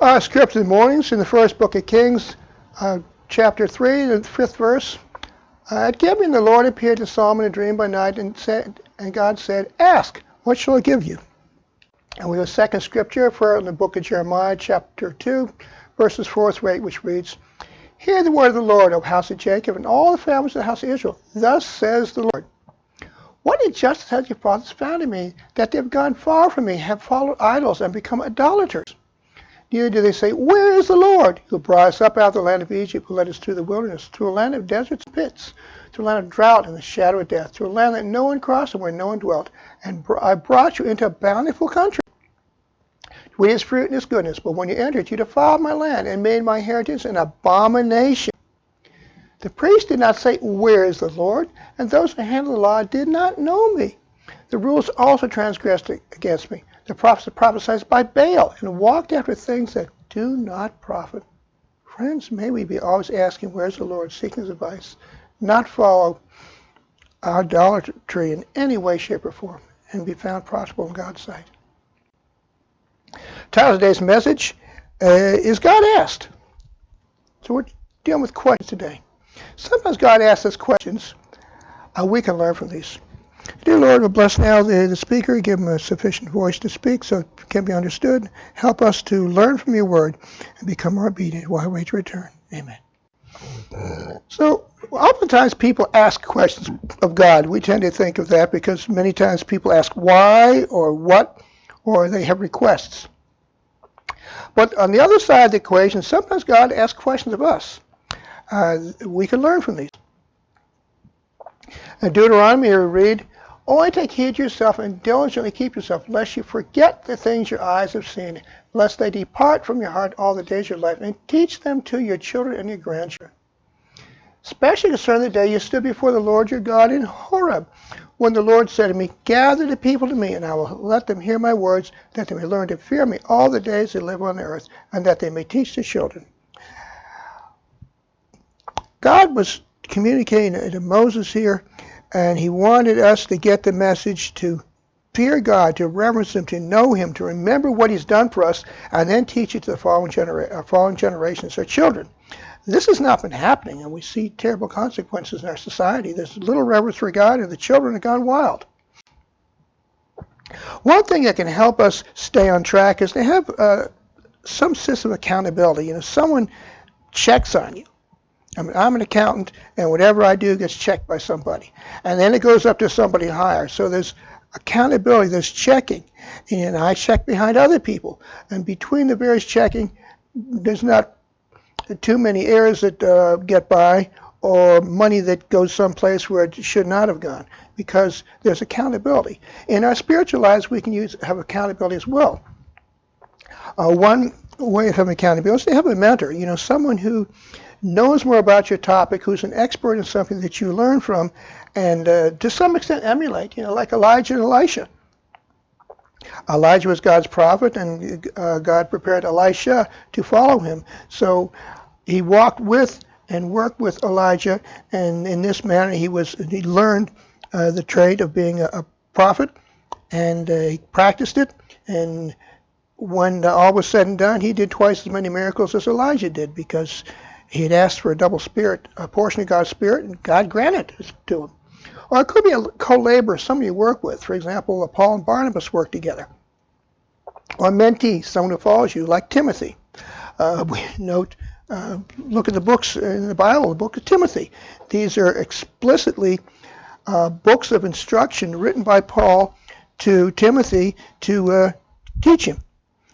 Our scripture in the mornings in the first book of Kings, chapter 3, the 5th verse. At Gibeon the Lord appeared to Solomon in a dream by night and God said, "Ask, what shall I give you?" And we have a second scripture in the book of Jeremiah, chapter 2, verses 4 through 8, which reads, "Hear the word of the Lord, O house of Jacob, and all the families of the house of Israel. Thus says the Lord, what injustice has your fathers found in me, that they have gone far from me, have followed idols, and become idolaters? Neither do they say, where is the Lord, who brought us up out of the land of Egypt, who led us through the wilderness, through a land of deserts and pits, through a land of drought and the shadow of death, through a land that no one crossed and where no one dwelt. And I brought you into a bountiful country, with its fruit and its goodness. But when you entered, you defiled my land and made my heritage an abomination. The priests did not say, where is the Lord? And those who handled the law did not know me. The rulers also transgressed against me. The prophets prophesied by Baal and walked after things that do not profit." Friends, may we be always asking, where's the Lord, seeking his advice, not follow idolatry in any way, shape, or form, and be found prosperous in God's sight. Title of today's message is God Asked. So we're dealing with questions today. Sometimes God asks us questions. We can learn from these. Dear Lord, we bless now the speaker, give him a sufficient voice to speak so it can be understood. Help us to learn from your word and become more obedient while we wait to return. Amen. So, oftentimes people ask questions of God. We tend to think of that because many times people ask why or what, or they have requests. But on the other side of the equation, sometimes God asks questions of us. We can learn from these. In Deuteronomy, we read, "Only take heed to yourself and diligently keep yourself, lest you forget the things your eyes have seen, lest they depart from your heart all the days of your life, and teach them to your children and your grandchildren. Especially concerning the day you stood before the Lord your God in Horeb, when the Lord said to me, gather the people to me, and I will let them hear my words, that they may learn to fear me all the days they live on the earth, and that they may teach the children." God was communicating to Moses here, and he wanted us to get the message to fear God, to reverence him, to know him, to remember what he's done for us, and then teach it to the following generations, our children. This has not been happening, and we see terrible consequences in our society. There's little reverence for God, and the children have gone wild. One thing that can help us stay on track is to have some system of accountability. Someone checks on you. I'm an accountant, and whatever I do gets checked by somebody. And then it goes up to somebody higher. So there's accountability, there's checking. And I check behind other people. And between the various checking, there's not too many errors that get by or money that goes someplace where it should not have gone, because there's accountability. In our spiritual lives, we can have accountability as well. One way of having accountability is to have a mentor, someone who knows more about your topic, who's an expert in something that you learn from, and to some extent emulate, like Elijah and Elisha. Elijah was God's prophet, and God prepared Elisha to follow him. So he walked with and worked with Elijah, and in this manner he learned the trade of being a prophet, and he practiced it, and when all was said and done, he did twice as many miracles as Elijah did, because he had asked for a double spirit, a portion of God's spirit, and God granted it to him. Or it could be a co-laborer, somebody you work with. For example, Paul and Barnabas worked together. Or a mentee, someone who follows you, like Timothy. We note, look at the books in the Bible, the book of Timothy. These are explicitly books of instruction written by Paul to Timothy to teach him.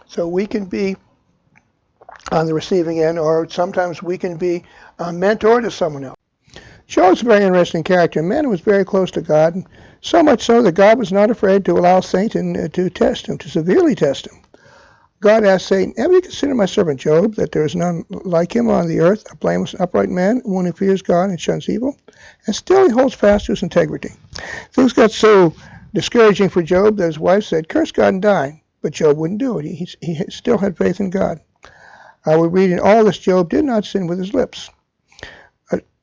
So we can be on the receiving end, or sometimes we can be a mentor to someone else. Job's a very interesting character, a man who was very close to God, and so much so that God was not afraid to allow Satan to test him, to severely test him. God asked Satan, "Have you considered my servant Job, that there is none like him on the earth, a blameless and upright man, one who fears God and shuns evil?" And still he holds fast to his integrity. Things got so discouraging for Job that his wife said, "Curse God and die." But Job wouldn't do it. He still had faith in God. We read in all this, Job did not sin with his lips.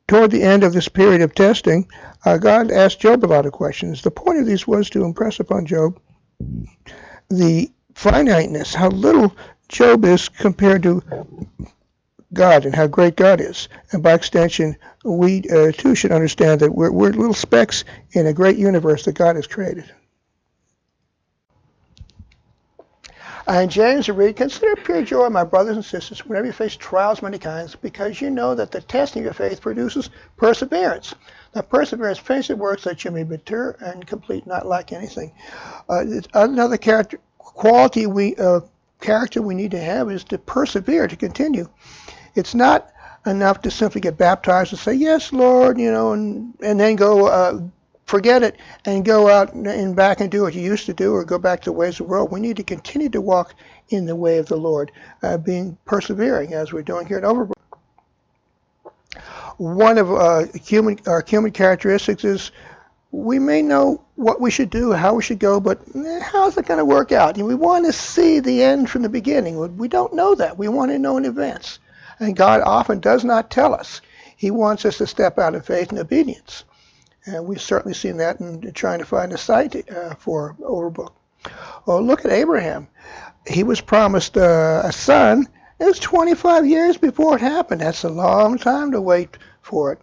Toward the end of this period of testing, God asked Job a lot of questions. The point of these was to impress upon Job the finiteness, how little Job is compared to God and how great God is. And by extension, we too should understand that we're little specks in a great universe that God has created. And James will read, "Consider pure joy, my brothers and sisters, whenever you face trials of many kinds, because you know that the testing of your faith produces perseverance. Now perseverance, patient works, that you may be mature and complete, not lack anything." Another quality character we need to have is to persevere, to continue. It's not enough to simply get baptized and say, "Yes, Lord," and then go forget it and go out and back and do what you used to do or go back to the ways of the world. We need to continue to walk in the way of the Lord, being persevering as we're doing here at Overbrook. One of our human characteristics is we may know what we should do, how we should go, but how's it going to work out? We want to see the end from the beginning. We don't know that. We want to know in advance. And God often does not tell us. He wants us to step out in faith and obedience. And we've certainly seen that in trying to find a site for Overbrook. Well, look at Abraham. He was promised a son. It was 25 years before it happened. That's a long time to wait for it.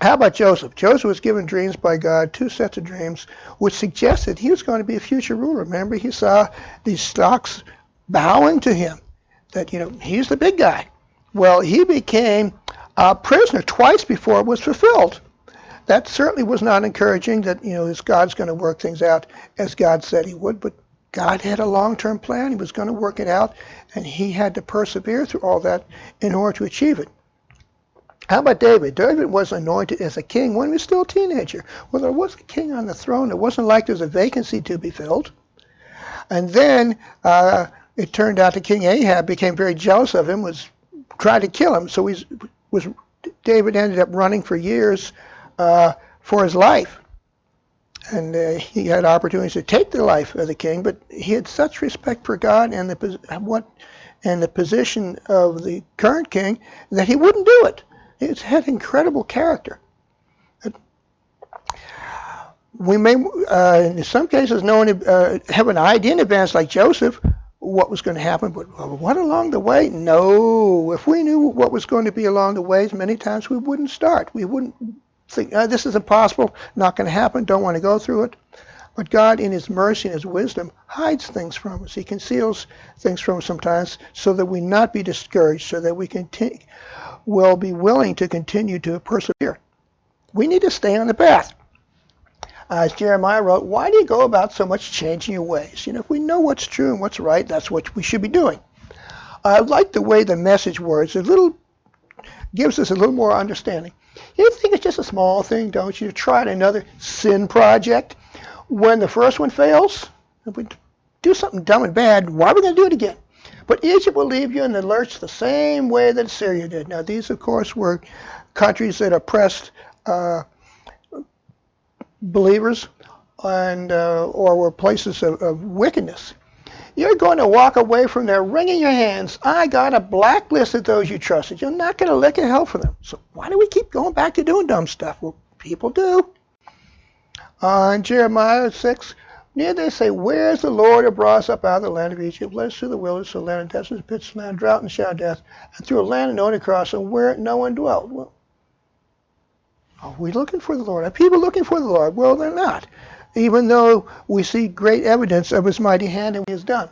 How about Joseph? Joseph was given dreams by God, 2 sets of dreams, which suggested he was going to be a future ruler. Remember, he saw these stocks bowing to him, that, he's the big guy. Well, he became a prisoner twice before it was fulfilled. That certainly was not encouraging that, God's going to work things out as God said he would, but God had a long-term plan. He was going to work it out, and he had to persevere through all that in order to achieve it. How about David? David was anointed as a king when he was still a teenager. Well, there was a king on the throne. It wasn't like there was a vacancy to be filled. And then it turned out that King Ahab became very jealous of him, was trying to kill him. So David ended up running for years for his life. And he had opportunities to take the life of the king, but he had such respect for God and the position of the current king that he wouldn't do it. He had incredible character. We may, in some cases, have an idea in advance, like Joseph, what was going to happen, but what along the way? No. If we knew what was going to be along the way, many times we wouldn't start. We wouldn't think, this is impossible, not going to happen, don't want to go through it. But God, in his mercy and his wisdom, hides things from us. He conceals things from us sometimes so that we not be discouraged, so that we will be willing to continue to persevere. We need to stay on the path. As Jeremiah wrote, why do you go about so much changing your ways? If we know what's true and what's right, that's what we should be doing. I like the way the Message words gives us a little more understanding. You think it's just a small thing, don't you? Try another sin project. When the first one fails, if we do something dumb and bad, why are we going to do it again? But Egypt will leave you in the lurch the same way that Syria did. Now, these, of course, were countries that oppressed believers and or were places of wickedness. You're going to walk away from there wringing your hands. I got a blacklist of those you trusted. You're not going to lick a hell for them. So why do we keep going back to doing dumb stuff? Well, people do. In Jeremiah 6, near they say, where is the Lord who brought us up out of the land of Egypt, led us through the wilderness, the land of deserts, pits, land, drought, and shadow of death, and through a land of no one cross, and where no one dwelt? Well, are we looking for the Lord? Are people looking for the Lord? Well, they're not, even though we see great evidence of his mighty hand and what he has done.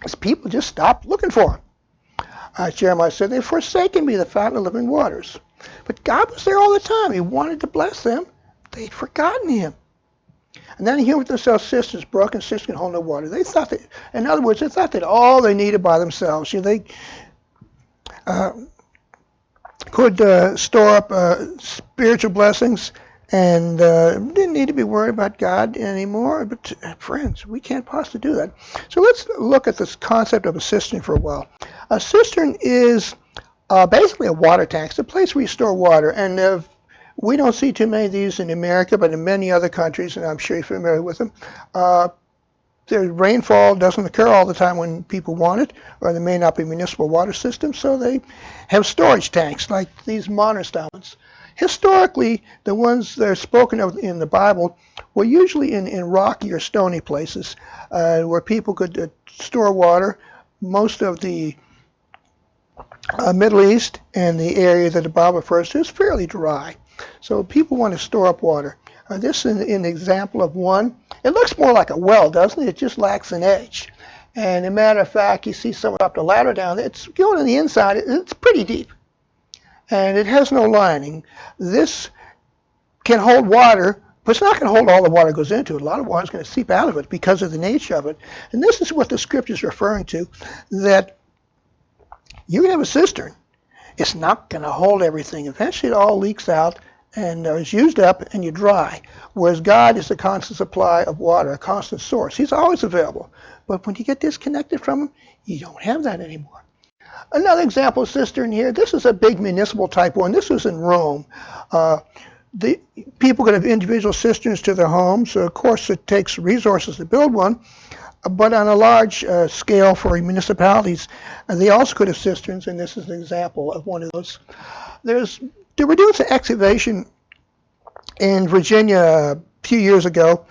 As people just stopped looking for him. Jeremiah said, they've forsaken me, the fountain of living waters. But God was there all the time. He wanted to bless them. They'd forgotten him. And then he humoured themselves, sisters, broken sisters can hold no water. They thought that, in other words, they thought that all they needed by themselves. They could store up spiritual blessings and didn't need to be worried about God anymore. But friends, we can't possibly do that. So let's look at this concept of a cistern for a while. A cistern is basically a water tank. It's a place where you store water. And we don't see too many of these in America, but in many other countries, and I'm sure you're familiar with them, rainfall doesn't occur all the time when people want it, or there may not be municipal water systems, so they have storage tanks like these modern style ones. Historically, the ones that are spoken of in the Bible were usually in rocky or stony places where people could store water. Most of the Middle East and the area that the Bible refers to is fairly dry. So people want to store up water. This is an example of one. It looks more like a well, doesn't it? It just lacks an edge. And as a matter of fact, you see someone up the ladder down there. It's going on the inside. It's pretty deep. And it has no lining. This can hold water, but it's not going to hold all the water that goes into it. A lot of water is going to seep out of it because of the nature of it. And this is what the scripture is referring to, that you can have a cistern. It's not going to hold everything. Eventually it all leaks out and is used up and you dry. Whereas God is a constant supply of water, a constant source. He's always available. But when you get disconnected from him, you don't have that anymore. Another example of cistern here. This is a big municipal type one. This was in Rome. The people could have individual cisterns to their homes. Of course, it takes resources to build one. But on a large scale for municipalities, they also could have cisterns, and this is an example of one of those. They were doing some excavation in Virginia a few years ago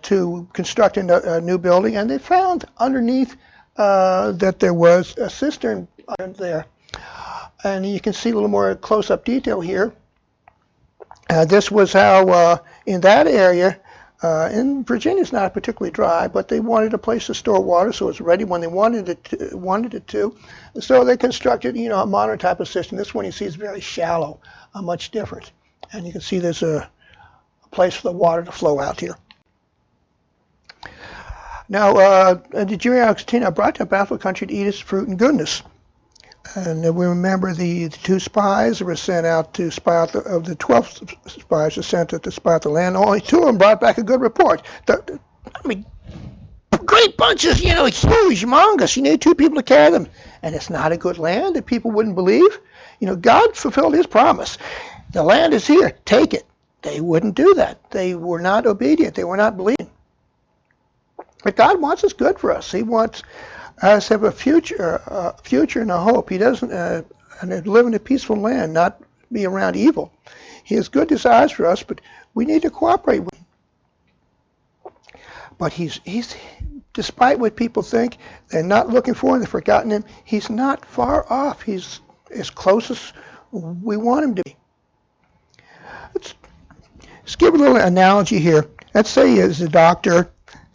to construct a new building, and they found underneath that there was a cistern under there. And you can see a little more close-up detail here. This was how in that area, in Virginia it's not particularly dry, but they wanted a place to store water so it was ready when they wanted it to. So they constructed, a modern type of cistern. This one you see is very shallow, much different. And you can see there's a place for the water to flow out here. Now, the jury Argentina brought to a baffled country to eat its fruit and goodness. And we remember the two spies were sent out to spy out of the 12 spies were sent out to spy out the land. Only 2 of them brought back a good report. Great bunches, huge, humongous. You need 2 people to carry them. And it's not a good land that people wouldn't believe. God fulfilled his promise. The land is here. Take it. They wouldn't do that. They were not obedient. They were not believing. But God wants us good for us. He wants us to have a future and a hope. He doesn't live in a peaceful land, not be around evil. He has good desires for us, but we need to cooperate with him. But he's despite what people think, they're not looking for him, they've forgotten him. He's not far off. He's as close as we want him to be. Let's give a little analogy here. Let's say there's a doctor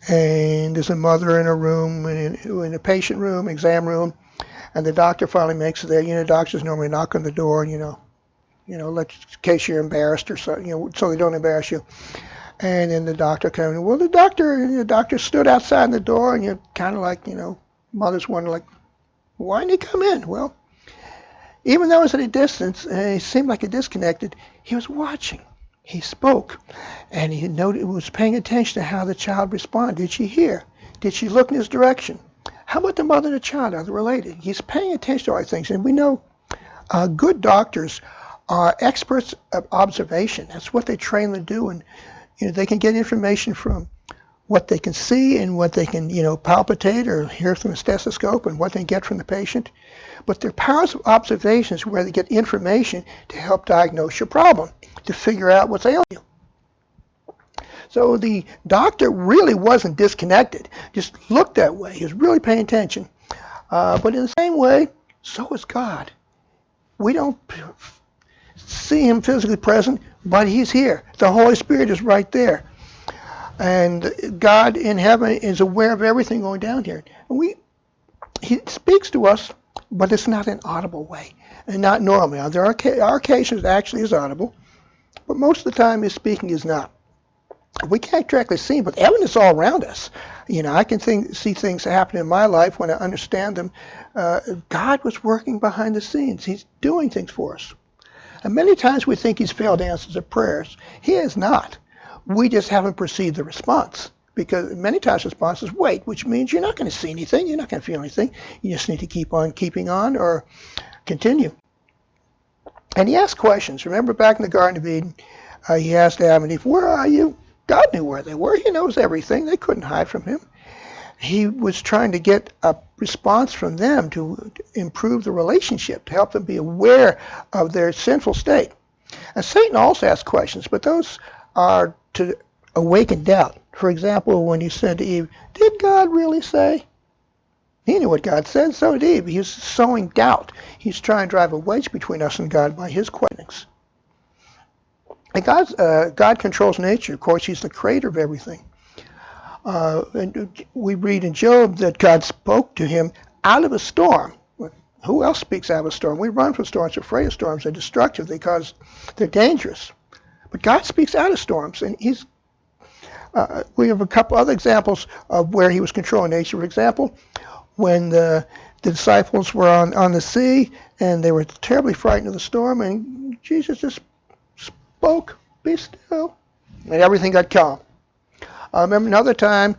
and there's a mother in a room, in a patient room, exam room, and the doctor finally makes it there. Doctors normally knock on the door, in case you're embarrassed or so, so they don't embarrass you. And then the doctor comes in. Well, the doctor stood outside the door, and you're kind of like, mother's wondering, like, why didn't he come in? Well, even though it was at a distance, and he seemed like he disconnected, he was watching. He spoke, and he was paying attention to how the child responded. Did she hear? Did she look in his direction? How about the mother and the child? Are they related? He's paying attention to all these things. And we know good doctors are experts of observation. That's what they train to do. And they can get information from what they can see and what they can, palpitate or hear from a stethoscope and what they get from the patient. But their powers of observation is where they get information to help diagnose your problem, to figure out what's ailing you. So the doctor really wasn't disconnected, just looked that way. He was really paying attention. But in the same way, so is God. We don't see him physically present, but he's here. The Holy Spirit is right there. And God in heaven is aware of everything going down here. And he speaks to us, but it's not an audible way, and not normally. Now, there are occasions it actually is audible, but most of the time his speaking is not. We can't directly see him, but evidence is all around us. I can see things happen in my life when I understand them. God was working behind the scenes. He's doing things for us. And many times we think he's failed answers of prayers. He has not. We just haven't perceived the response. Because many times the response is wait, which means you're not going to see anything, you're not going to feel anything. You just need to keep on keeping on or continue. And he asked questions. Remember back in the Garden of Eden, he asked Adam and Eve, where are you? God knew where they were. He knows everything. They couldn't hide from him. He was trying to get a response from them to improve the relationship, to help them be aware of their sinful state. And Satan also asks questions, but those are to awaken doubt. For example, when he said to Eve, did God really say? He knew what God said, so did Eve. He's sowing doubt. He's trying to drive a wedge between us and God by his questionings. And God controls nature. Of course, he's the creator of everything. And we read in Job that God spoke to him out of a storm. Who else speaks out of a storm? We run from storms, we're afraid of storms. They're destructive because they're dangerous. But God speaks out of storms, and we have a couple other examples of where he was controlling nature. For example, when the disciples were on the sea, and they were terribly frightened of the storm, and Jesus just spoke, be still, and everything got calm. I remember another time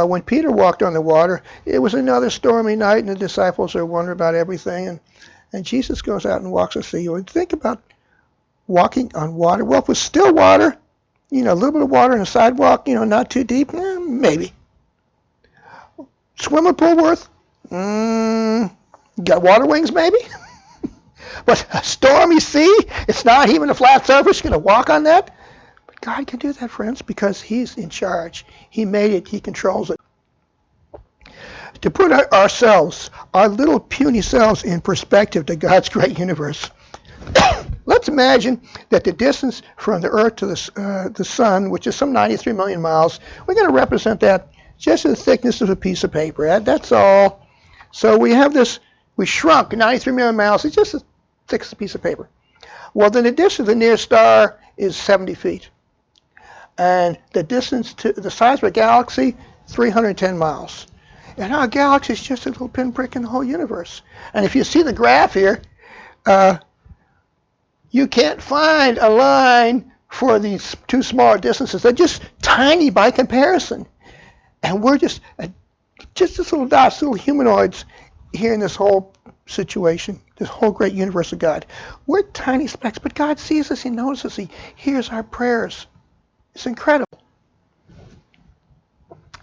when Peter walked on the water. It was another stormy night, and the disciples are wondering about everything, and Jesus goes out and walks the sea. You would think about walking on water. Well, if it was still water, a little bit of water in a sidewalk, not too deep, maybe. Swimming pool worth? Got water wings, maybe? But a stormy sea, it's not even a flat surface. You're going to walk on that? But God can do that, friends, because he's in charge. He made it. He controls it. To put ourselves, our little puny selves, in perspective to God's great universe, let's imagine that the distance from the Earth to the Sun, which is some 93 million miles, we're going to represent that just the thickness of a piece of paper. That's all. So we have this, we shrunk 93 million miles. It's just as thick as a piece of paper. Well, then the distance of the nearest star is 70 feet. And the distance to the size of a galaxy, 310 miles. And our galaxy is just a little pinprick in the whole universe. And if you see the graph here, you can't find a line for these two smaller distances. They're just tiny by comparison. And we're just this little dots, little humanoids here in this whole situation, this whole great universe of God. We're tiny specks, but God sees us, he knows us, he hears our prayers. It's incredible.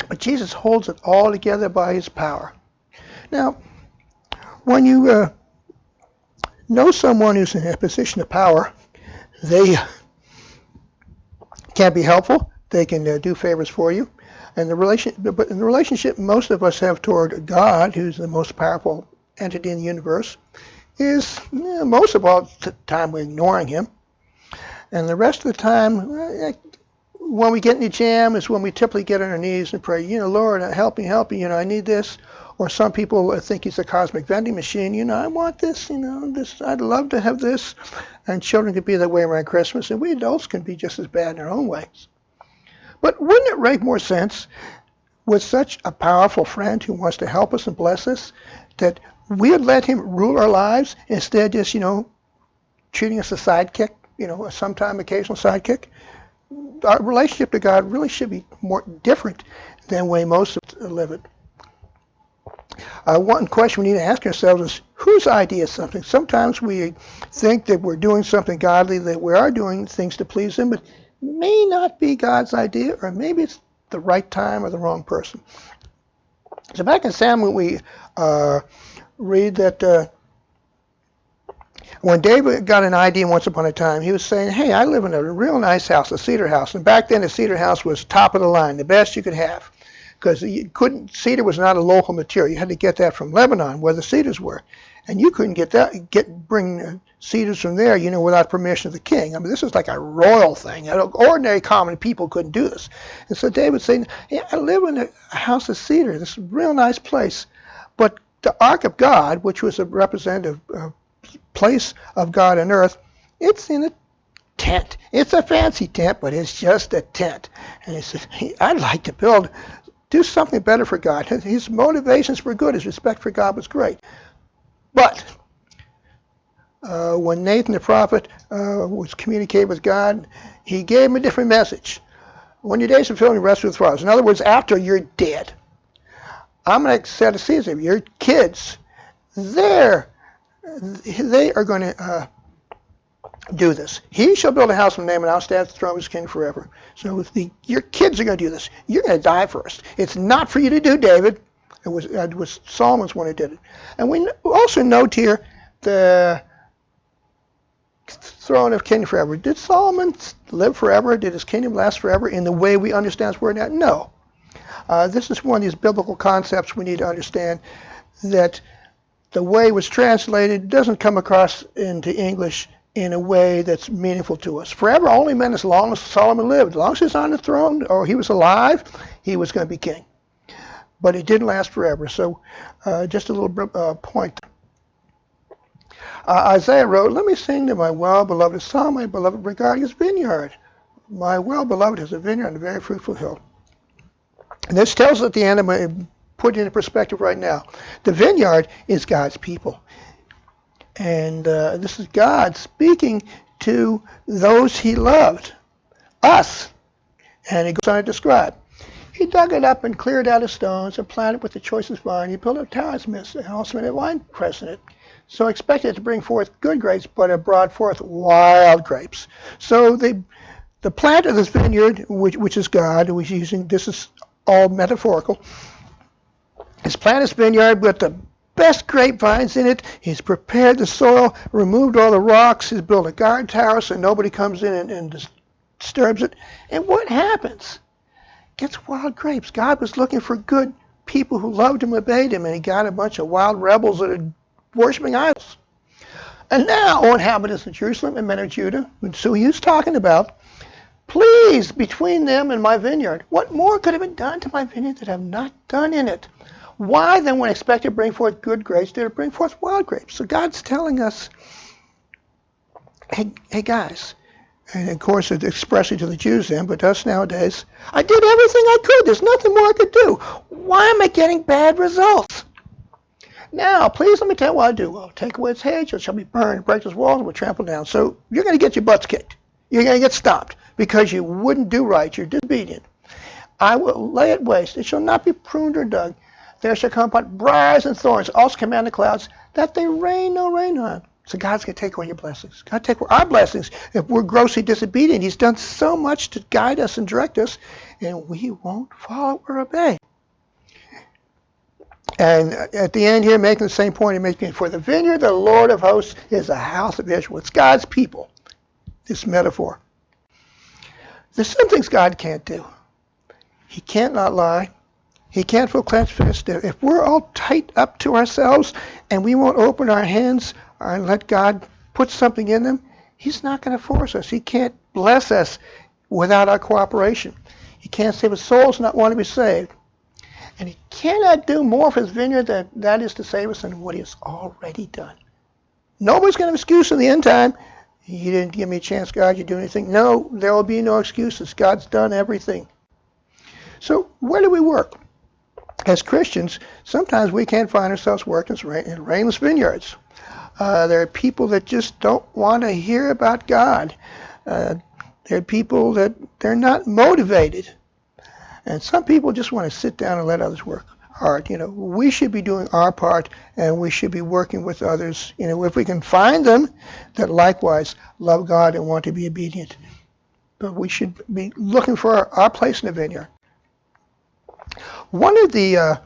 But Jesus holds it all together by his power. Now, when you know someone who's in a position of power, they can be helpful. They can do favors for you. And but in the relationship most of us have toward God, who's the most powerful entity in the universe, is most of all the time we're ignoring him. And the rest of the time, when we get in the jam is when we typically get on our knees and pray, Lord, help me, I need this. Or some people think he's a cosmic vending machine, I want this, this, I'd love to have this. And children can be that way around Christmas, and we adults can be just as bad in our own ways. But wouldn't it make more sense with such a powerful friend who wants to help us and bless us that we would let him rule our lives instead of just, treating us a sidekick, a sometime occasional sidekick? Our relationship to God really should be more different than the way most of us live it. One question we need to ask ourselves is, whose idea is something? Sometimes we think that we're doing something godly, that we are doing things to please him, but may not be God's idea, or maybe it's the right time or the wrong person. So back in Samuel, we read that when David got an idea once upon a time, he was saying, hey, I live in a real nice house, a cedar house. And back then, a cedar house was top of the line, the best you could have. Because cedar was not a local material. You had to get that from Lebanon, where the cedars were. And you couldn't bring cedars from there, without permission of the king. I mean, this is like a royal thing. Ordinary common people couldn't do this. And so David's saying, hey, I live in a house of cedar, this real nice place. But the Ark of God, which was a representative place of God on earth, it's in a tent. It's a fancy tent, but it's just a tent. And he said, hey, I'd like to do something better for God. His motivations were good. His respect for God was great. But when Nathan the prophet was communicating with God, he gave him a different message. When your days are filled, you rest with fathers. In other words, after you're dead, I'm going to set a season. Your kids, they are going to do this. He shall build a house in my name, and I'll stand at the throne of his king forever. So your kids are going to do this. You're going to die first. It's not for you to do, David. It was Solomon's one who did it. And we also note here the throne of kingdom forever. Did Solomon live forever? Did his kingdom last forever in the way we understand this word now? No. This is one of these biblical concepts we need to understand, that the way it was translated doesn't come across into English in a way that's meaningful to us. Forever only meant as long as Solomon lived. As long as he was on the throne or he was alive, he was going to be king. But it didn't last forever. So just a little point. Isaiah wrote, "Let me sing to my well-beloved song, my beloved regarding his vineyard. My well-beloved has a vineyard on a very fruitful hill." And this tells us at the end, I'm going to put it into perspective right now. The vineyard is God's people. And this is God speaking to those he loved, us. And he goes on to describe. He dug it up and cleared out the stones and planted with the choicest vine. He built a tower in its midst and also made a wine press in it. So expected it to bring forth good grapes, but it brought forth wild grapes. So the plant of this vineyard, which is God, which is using, this is all metaphorical, has planted his vineyard with the best grapevines in it. He's prepared the soil, removed all the rocks. He's built a guard tower so nobody comes in and disturbs it. And what happens? Gets wild grapes. God was looking for good people who loved him, obeyed him, and he got a bunch of wild rebels that are worshiping idols. And now, O inhabitants of Jerusalem and men of Judah, so he was talking about, please, between them and my vineyard, what more could have been done to my vineyard that I have not done in it? Why then, when expected to bring forth good grapes, did it bring forth wild grapes? So God's telling us, hey guys, and of course it's especially to the Jews then, but to us nowadays, I did everything I could. There's nothing more I could do. Why am I getting bad results? Now, please let me tell you what I do. I'll take away its hedge, it shall be burned, break its walls, and will trample down. So you're going to get your butts kicked. You're going to get stopped because you wouldn't do right. You're disobedient. I will lay it waste. It shall not be pruned or dug. There shall come upon briars and thorns. Also command the clouds that they rain no rain on. So God's going to take away your blessings. God take away our blessings if we're grossly disobedient. He's done so much to guide us and direct us, and we won't follow or obey. And at the end here, making the same point he makes, for the vineyard, the Lord of hosts, is a house of Israel. It's God's people, this metaphor. There's some things God can't do. He can't not lie. He can't feel clenched fist. If we're all tight up to ourselves and we won't open our hands and let God put something in them, he's not going to force us. He can't bless us without our cooperation. He can't save a soul not want to be saved. And he cannot do more for his vineyard than that is to save us than what he has already done. Nobody's going to have an excuse in the end time. You didn't give me a chance, God, you do anything. No, there will be no excuses. God's done everything. So where do we work? As Christians, sometimes we can't find ourselves working in rainless vineyards. There are people that just don't want to hear about God. There are people that they're not motivated. And some people just want to sit down and let others work hard. We should be doing our part, and we should be working with others. If we can find them that likewise love God and want to be obedient. But we should be looking for our place in the vineyard. One of the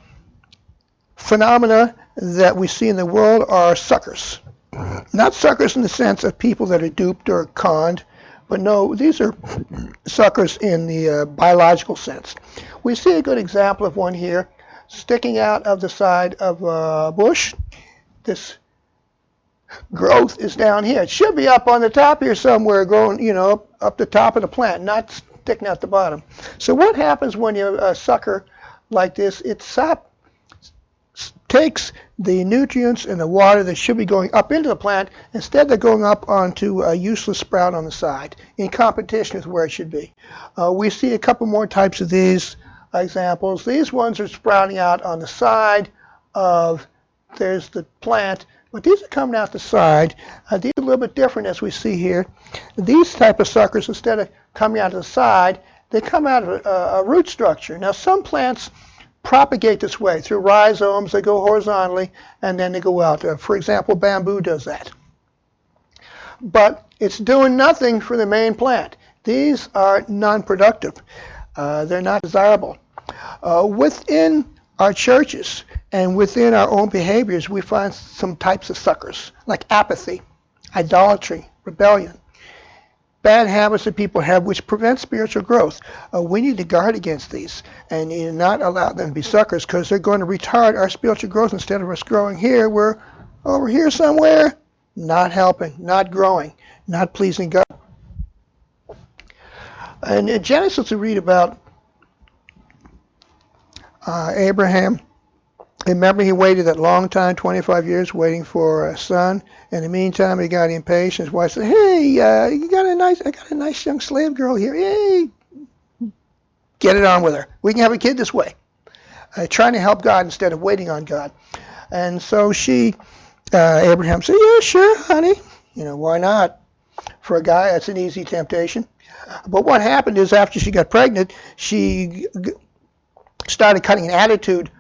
phenomena that we see in the world are suckers. Not suckers in the sense of people that are duped or conned, but no, these are suckers in the biological sense. We see a good example of one here, sticking out of the side of a bush. This growth is down here. It should be up on the top here somewhere, growing, up the top of the plant, not sticking out the bottom. So what happens when you sucker like this? It takes the nutrients and the water that should be going up into the plant. Instead, they're going up onto a useless sprout on the side in competition with where it should be. We see a couple more types of these examples. These ones are sprouting out on the side of, there's the plant, but these are coming out the side. These are a little bit different as we see here. These type of suckers, instead of coming out of the side, they come out of a root structure. Now, some plants propagate this way through rhizomes. They go horizontally and then they go out. For example, bamboo does that. But it's doing nothing for the main plant. These are non-productive. They're not desirable. Within our churches and within our own behaviors, we find some types of suckers, like apathy. idolatry, rebellion, bad habits that people have which prevent spiritual growth. We need to guard against these and not allow them to be suckers, because they're going to retard our spiritual growth. Instead of us growing here, we're over here somewhere, not helping, not growing, not pleasing God. And in Genesis we read about Abraham. Remember, he waited that long time, 25 years, waiting for a son. In the meantime, he got impatient. His wife said, "Hey, I got a nice young slave girl here. Hey, get it on with her. We can have a kid this way." Trying to help God instead of waiting on God. And so Abraham said, "Yeah, sure, honey. Why not? For a guy, that's an easy temptation." But what happened is, after she got pregnant, she started cutting an attitude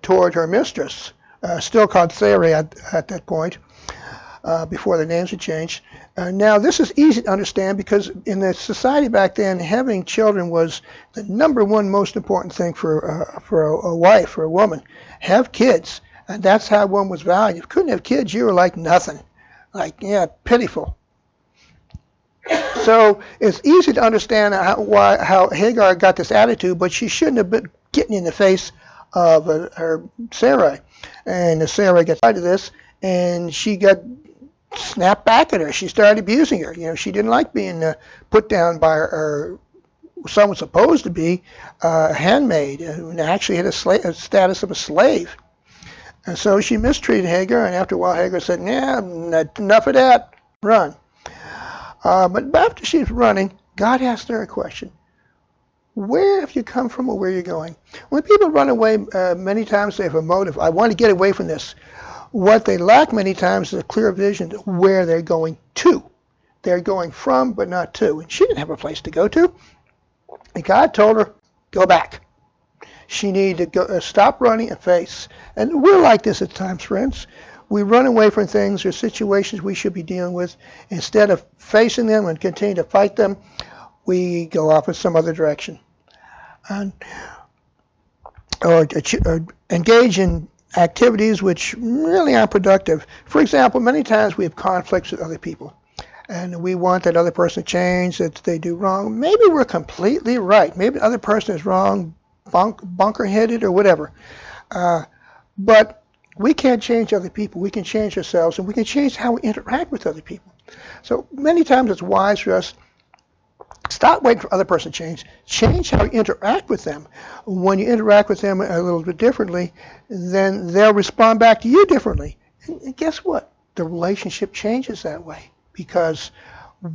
toward her mistress, still called Sarai at that point, before the names had changed. Now, this is easy to understand, because in the society back then, having children was the number one most important thing for a wife or a woman. Have kids, and that's how one was valued. If you couldn't have kids, you were like nothing, pitiful. So it's easy to understand how Hagar got this attitude, but she shouldn't have been getting in the face of her Sarai. And Sarai got tired of this, and she got snapped back at her. She started abusing her. She didn't like being put down by her someone supposed to be a handmaid, and actually had a status of a slave. And so she mistreated Hagar, and after a while Hagar said, "Yeah, enough of that, run." But after she's running, God asked her a question. Where have you come from, or where are you going? When people run away, many times they have a motive. I want to get away from this. What they lack many times is a clear vision of where they're going to. They're going from, but not to. And she didn't have a place to go to. And God told her, go back. She needed to stop running and face. And we're like this at times, friends. We run away from things or situations we should be dealing with. Instead of facing them and continue to fight them, we go off in some other direction. Or engage in activities which really aren't productive. For example, many times we have conflicts with other people, and we want that other person to change, that they do wrong. Maybe we're completely right. Maybe the other person is wrong, bunker-headed, or whatever. But we can't change other people. We can change ourselves, and we can change how we interact with other people. So many times it's wise for us, stop waiting for other person to change. Change how you interact with them. When you interact with them a little bit differently, then they'll respond back to you differently. And guess what? The relationship changes that way, because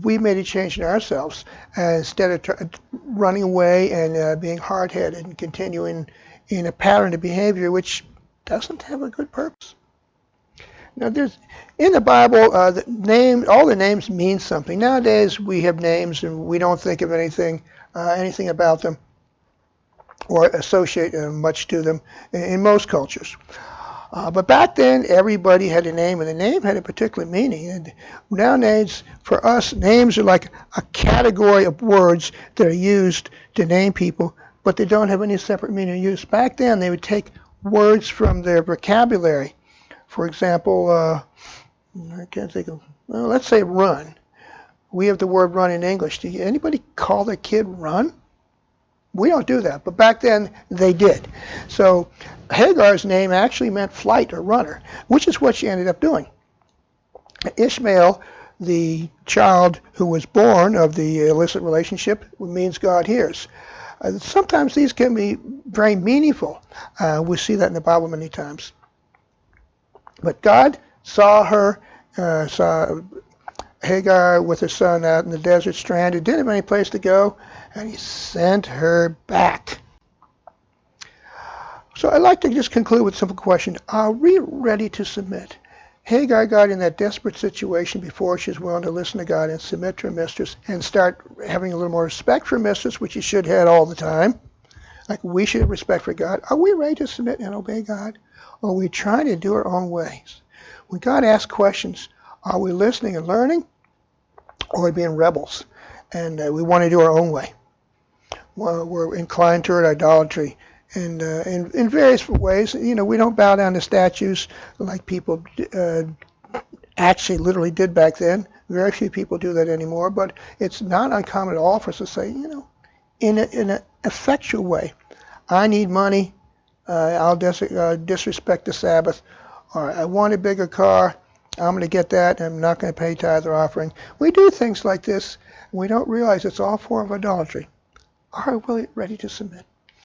we made a change in ourselves instead of running away and being hard-headed and continuing in a pattern of behavior which doesn't have a good purpose. Now, in the Bible, all the names mean something. Nowadays, we have names and we don't think of anything about them or associate much to them in most cultures. But back then, everybody had a name, and the name had a particular meaning. And nowadays, for us, names are like a category of words that are used to name people, but they don't have any separate meaning or use. Back then, they would take words from their vocabulary. For example, I can't think of, let's say run. We have the word run in English. Do anybody call their kid run? We don't do that, but back then they did. So Hagar's name actually meant flight or runner, which is what she ended up doing. Ishmael, the child who was born of the illicit relationship, means God hears. Sometimes these can be very meaningful. We see that in the Bible many times. But God saw Hagar with her son out in the desert, stranded, didn't have any place to go, and he sent her back. So I'd like to just conclude with a simple question. Are we ready to submit? Hagar got in that desperate situation before she was willing to listen to God and submit to her mistress and start having a little more respect for her mistress, which she should have all the time. Like we should have respect for God. Are we ready to submit and obey God? Or are we trying to do our own ways? When God asks questions, are we listening and learning? Or are we being rebels? And we want to do our own way. Well, we're inclined toward idolatry. And in various ways, we don't bow down to statues like people actually literally did back then. Very few people do that anymore, but it's not uncommon at all for us to say, in an effectual way, I need money, I'll disrespect the Sabbath, or I want a bigger car, I'm going to get that, and I'm not going to pay tithe or offering. We do things like this, and we don't realize it's all form of idolatry. Are we really ready to submit?